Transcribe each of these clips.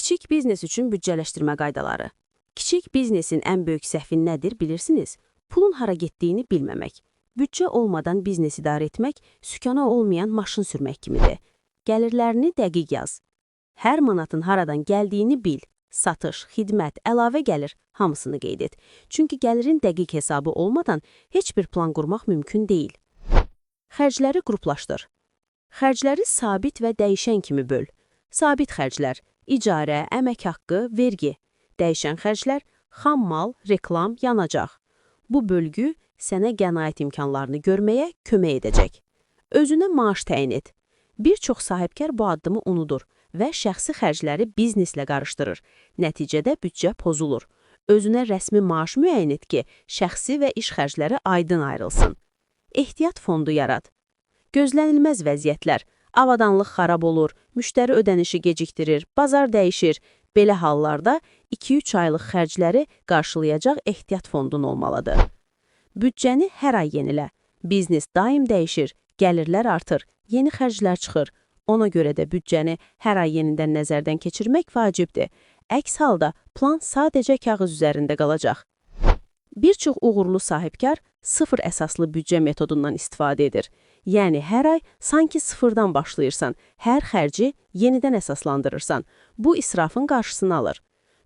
Kiçik biznes üçün büdcələşdirmə qaydaları. Kiçik biznesin ən böyük səhvi nədir bilirsiniz? Pulun hara getdiyini bilməmək. Büdcə olmadan biznes idarə etmək, sükana olmayan maşın sürmək kimidir. Gəlirlərini dəqiq yaz. Hər manatın haradan gəldiyini bil. Satış, xidmət, əlavə gəlir, hamısını qeyd et. Çünki gəlirin dəqiq hesabı olmadan heç bir plan qurmaq mümkün deyil. Xərcləri qruplaşdır. Xərcləri sabit və dəyişən kimi böl. Sabit xərclər, icarə, əmək haqqı, vergi. Dəyişən xərclər, xam mal, reklam, yanacaq. Bu bölgü sənə qənaət imkanlarını görməyə kömək edəcək. Özünə maaş təyin et. Bir çox sahibkar bu addımı unudur və şəxsi xərcləri bizneslə qarışdırır. Nəticədə büdcə pozulur. Özünə rəsmi maaş müəyyən et ki, şəxsi və iş xərcləri aydın ayrılsın. Ehtiyat fondu yarat. Gözlənilməz vəziyyətlər, avadanlıq xarab olur, müştəri ödənişi gecikdirir, bazar dəyişir. Belə hallarda 2-3 aylıq xərcləri qarşılayacaq ehtiyat fondun olmalıdır. Büdcəni hər ay yenilə. Biznes daim dəyişir, gəlirlər artır, yeni xərclər çıxır. Ona görə də büdcəni hər ay yenidən nəzərdən keçirmək vacibdir. Əks halda plan sadəcə kağız üzərində qalacaq. Bir çox uğurlu sahibkar sıfır əsaslı büdcə metodundan istifadə edir. Yəni, hər ay sanki sıfırdan başlayırsan, hər xərci yenidən əsaslandırırsan. Bu israfın qarşısını alır.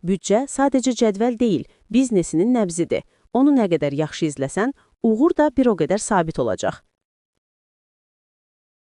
Büdcə sadəcə cədvəl deyil, biznesinin nəbzidir. Onu nə qədər yaxşı izləsən, uğur da bir o qədər sabit olacaq.